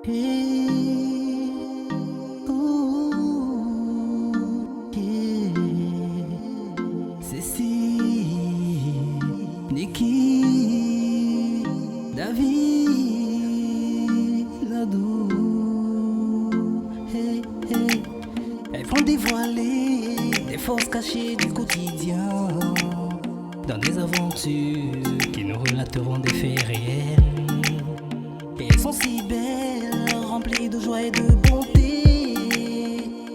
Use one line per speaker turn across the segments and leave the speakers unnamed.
Hey, ooh, yeah. Cécile, Nikki, David, Nadou. Hey, hey. Elles vont dévoiler les forces cachées du quotidien dans des aventures qui nous relateront des faits réels. Et elles sont si belles, remplies de joie et de bonté,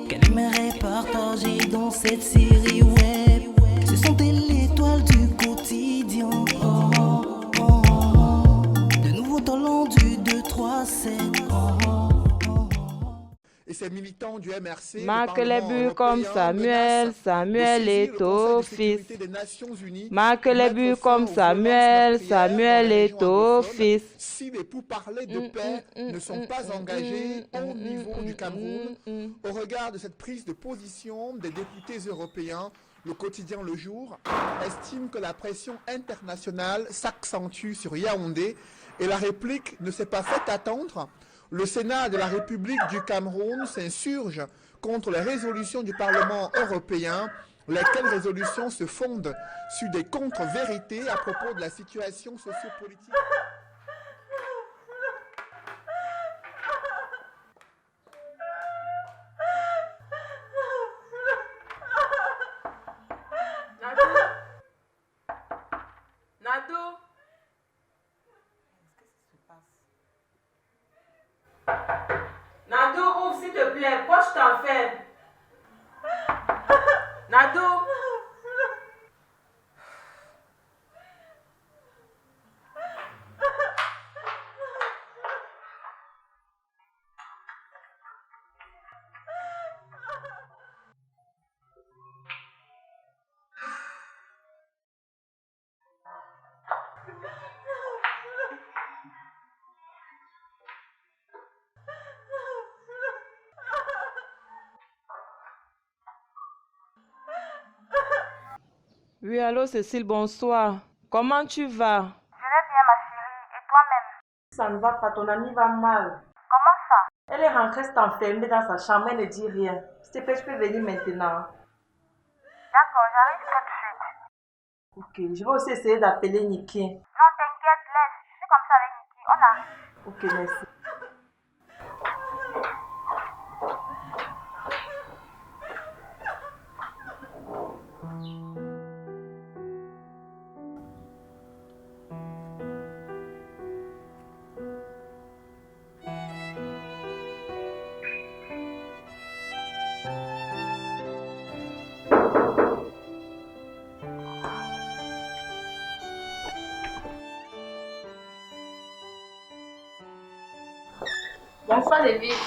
qu'elles aimeraient partager dans cette série web. Ce sont elles l'étoile du quotidien. Oh, oh, oh, oh. De nouveaux talents du 2-3-7. Oh, oh, oh.
Et ces militants du MRC, le
Marque les
Parlement
buts comme
européen, menacent de
Samuel
saisir le Conseil
Eto'o,
de
fils.
sécurité des Nations Unies
Marque
pour
les
mettre
buts
fin
comme
aux violences meurtrières dans les
Samuel
régions
Eto'o,
anglophones
fils.
si les pourparlers de paix ne sont pas engagés au niveau du Cameroun. Au regard de cette prise de position des députés européens, le quotidien Le Jour estime que la pression internationale s'accentue sur Yaoundé et la réplique ne s'est pas fait attendre. Le Sénat de la République du Cameroun s'insurge contre les résolutions du Parlement européen, lesquelles résolutions se fondent sur des contre-vérités à propos de la situation sociopolitique.
Nado, Nado, ouvre s'il te plaît, pourquoi je t'enferme? Nado, oui, allô Cécile, bonsoir. Comment tu vas?
Je vais bien, ma chérie. Et toi-même?
Ça ne va pas, ton amie va mal.
Comment ça?
Elle est rentrée, s'est enfermée dans sa chambre, elle ne dit rien. S'il te plaît, je peux venir maintenant.
D'accord, j'arrive tout de suite.
Ok, je vais aussi essayer d'appeler Niki.
Non, t'inquiète, laisse. Je suis comme ça avec Niki. On arrive.
Ok, merci.
Bonsoir, David.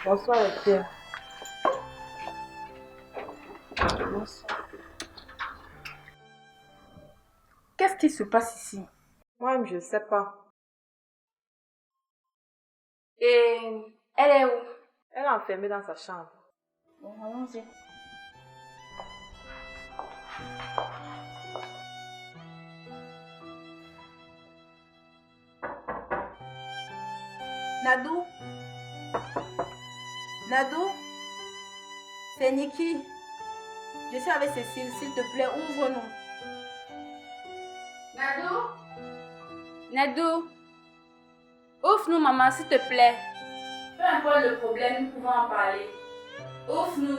Bonsoir, Esther. Bonsoir.
Qu'est-ce qui se passe ici?
Moi-même, je ne sais pas.
Et elle est où?
Elle est enfermée dans sa chambre.
Bon, allons-y. Nadou? Nadou? C'est Niki. Je suis avec Cécile. S'il te plaît, ouvre-nous. Nadou? Nadou? Ouvre-nous, maman, s'il te plaît. Peu importe le problème, nous pouvons en parler. Ouvre-nous.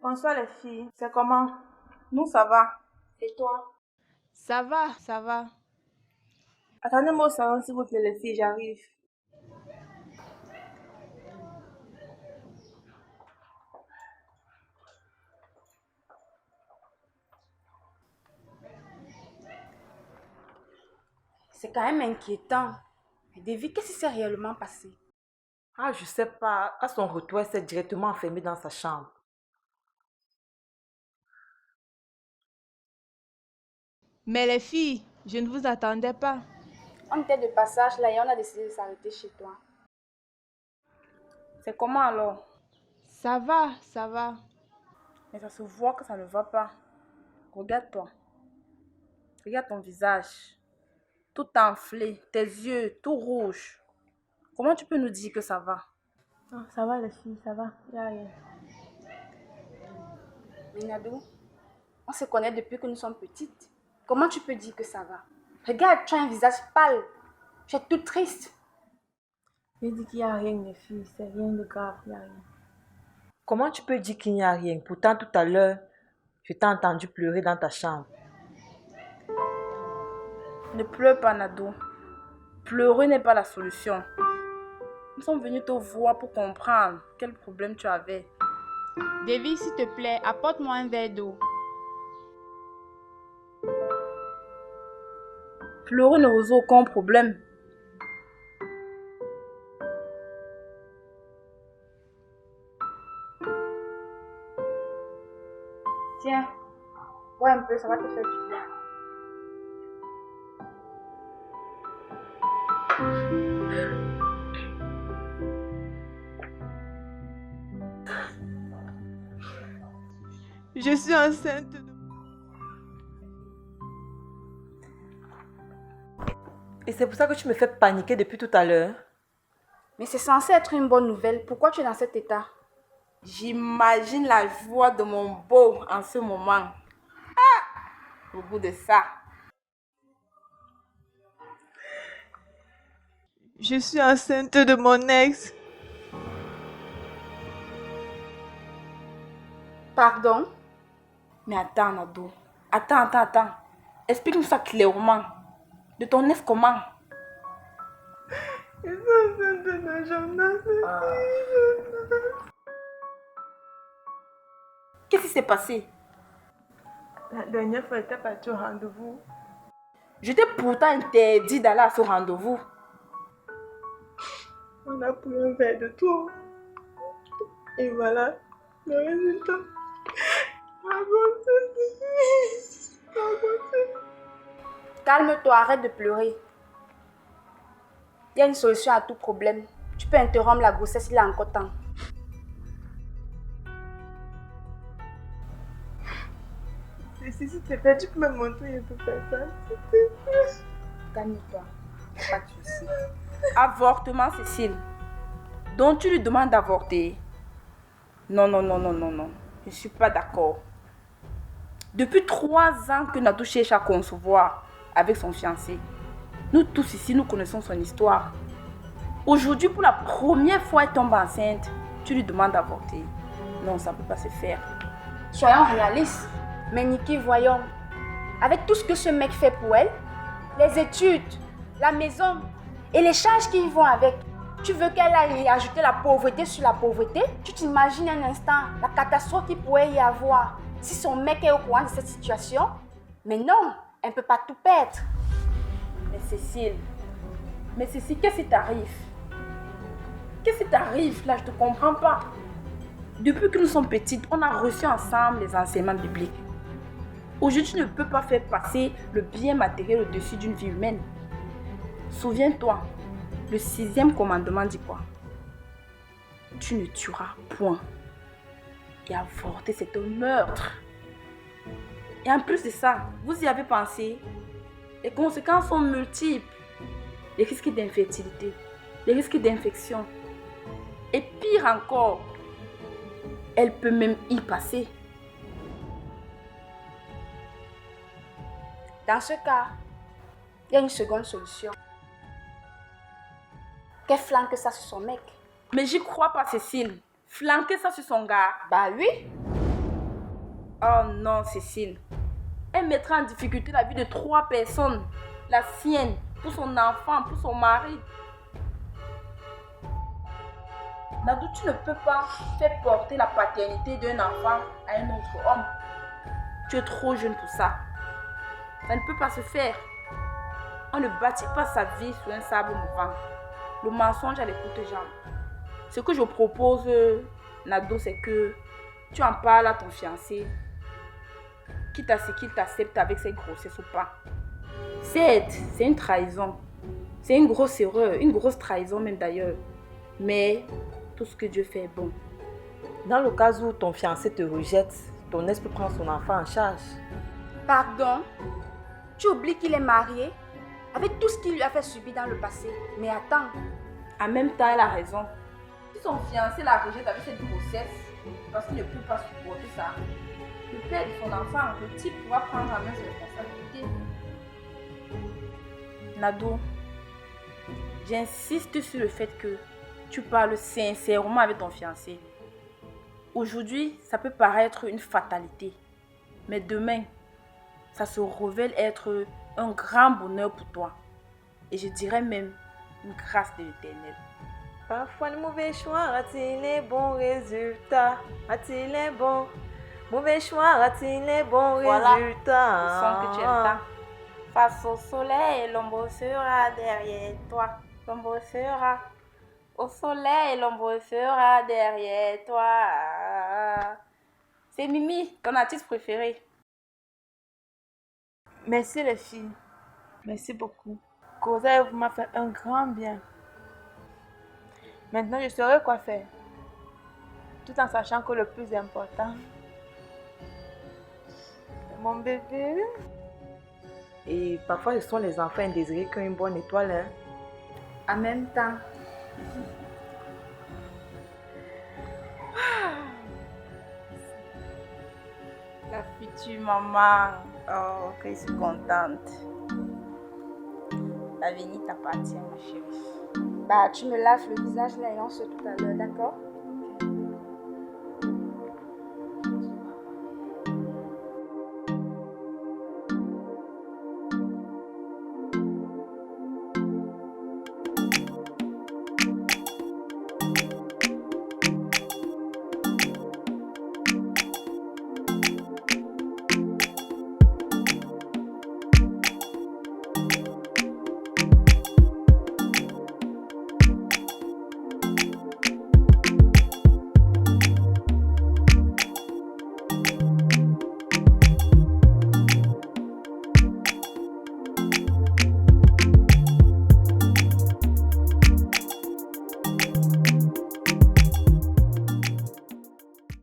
Bonsoir, les filles. C'est comment?
Nous, ça va. Et toi?
Ça va, ça va.
Attendez-moi au salon, s'il vous plaît, les filles, j'arrive. C'est quand même inquiétant. David, qu'est-ce qui s'est réellement passé?
Ah, je sais pas. À son retour, elle s'est directement enfermée dans sa chambre.
Mais les filles, je ne vous attendais pas.
On était de passage là et on a décidé de s'arrêter chez toi. C'est comment alors?
Ça va, ça va.
Mais ça se voit que ça ne va pas. Regarde-toi. Regarde ton visage. Tout enflé, tes yeux tout rouges. Comment tu peux nous dire que ça va?
Non, ça va les filles, ça va. Y a rien.
Minadou, on se connaît depuis que nous sommes petites. Comment tu peux dire que ça va? Regarde, tu as un visage pâle. Tu es toute triste.
Je dis qu'il n'y a rien les filles, c'est rien de grave, il n'y a rien.
Comment tu peux dire qu'il n'y a rien? Pourtant, tout à l'heure, je t'ai entendu pleurer dans ta chambre.
Ne pleure pas, Nado. Pleurer n'est pas la solution. Nous sommes venus te voir pour comprendre quel problème tu avais.
Davy, s'il te plaît, apporte-moi un verre d'eau.
Pleurer ne résout aucun problème. Tiens, bois un peu, ça va te faire du bien.
Je suis enceinte.
Et c'est pour ça que tu me fais paniquer depuis tout à l'heure?
Mais c'est censé être une bonne nouvelle. Pourquoi tu es dans cet état? J'imagine la joie de mon beau en ce moment. Ah! Au bout de ça.
Je suis enceinte de mon ex.
Pardon? Mais attends, Nado. Attends. Explique-nous ça clairement. De ton ex comment?
Je suis enceinte de Jonas.
Qu'est-ce qui s'est passé?
La dernière fois, j'étais partie au rendez-vous.
Je t'ai pourtant interdit d'aller à ce rendez-vous.
On a pris un verre de tout. Et voilà, le résultat.
Calme-toi, arrête de pleurer. Il y a une solution à tout problème. Tu peux interrompre la grossesse, il y a encore temps.
Si tu te tu peux me montrer un peu faire ça.
Calme-toi, pas de souci. Avortement, Cécile. Donc tu lui demandes d'avorter. Non. Je ne suis pas d'accord. Depuis 3 ans que Nado cherche à concevoir avec son fiancé. Nous tous ici, nous connaissons son histoire. Aujourd'hui, pour la première fois, elle tombe enceinte. Tu lui demandes d'avorter. Non, ça ne peut pas se faire. Soyons réalistes. Mais Niki, voyons. Avec tout ce que ce mec fait pour elle, les études, la maison et les charges qui y vont avec, tu veux qu'elle aille ajouter la pauvreté sur la pauvreté? Tu t'imagines un instant la catastrophe qu'il pourrait y avoir si son mec est au courant de cette situation? Mais non, elle ne peut pas tout perdre. Mais Cécile, qu'est-ce qui t'arrive? Qu'est-ce qui t'arrive là? Je ne te comprends pas. Depuis que nous sommes petites, on a reçu ensemble les enseignements bibliques. Aujourd'hui, tu ne peux pas faire passer le bien matériel au-dessus d'une vie humaine. Souviens-toi, le 6e commandement dit quoi? Tu ne tueras point. Et avorter, c'est un meurtre. Et en plus de ça, vous y avez pensé? Les conséquences sont multiples. Les risques d'infertilité, les risques d'infection. Et pire encore, elle peut même y passer. Dans ce cas, il y a une seconde solution. Qu'elle flanque ça sur son mec. Mais j'y crois pas, Cécile. Flanquer ça sur son gars. Bah oui. Oh non, Cécile. Elle mettra en difficulté la vie de 3 personnes. La sienne, pour son enfant, pour son mari. Nado, tu ne peux pas faire porter la paternité d'un enfant à un autre homme. Tu es trop jeune pour ça. Ça ne peut pas se faire. On ne bâtit pas sa vie sur un sable mouvant. Le mensonge a les courtes jambes. Ce que je propose, Nado, c'est que tu en parles à ton fiancé. quitte à ce qu'il t'accepte avec ses grossesses ou pas. Certes, c'est une trahison. C'est une grosse erreur, une grosse trahison même d'ailleurs. Mais tout ce que Dieu fait est bon.
Dans le cas où ton fiancé te rejette, ton ex peut prendre son enfant en charge.
Pardon? Tu oublies qu'il est marié avec tout ce qu'il lui a fait subir dans le passé. Mais attends, en même temps, elle a raison. Si son fiancé la rejette avec cette grossesse, parce qu'il ne peut pas supporter ça, le père de son enfant, le type pourra prendre en main ses responsabilités. Nado, j'insiste sur le fait que tu parles sincèrement avec ton fiancé. Aujourd'hui, ça peut paraître une fatalité, mais demain, ça se révèle être un grand bonheur pour toi. Et je dirais même une grâce de l'Éternel.
Parfois le mauvais choix a-t-il les bons résultats? A-t-il les bons? Mauvais choix a-t-il les bons résultats?
Le son que tu entends. Face au soleil, l'ombre sera derrière toi. L'ombre sera au soleil, l'ombre sera derrière toi. C'est Mimi, ton artiste préféré.
Merci les filles. Merci beaucoup. Causer vous m'a fait un grand bien. Maintenant, je saurai quoi faire. Tout en sachant que le plus important, c'est mon bébé.
Et parfois, ce sont les enfants indésirés qui ont une bonne étoile. Hein?
En même temps, la future maman, oh, que je suis contente. L'avenir t'appartient, ma chérie.
Bah, tu me laves le visage là et on se tout à l'heure, d'accord?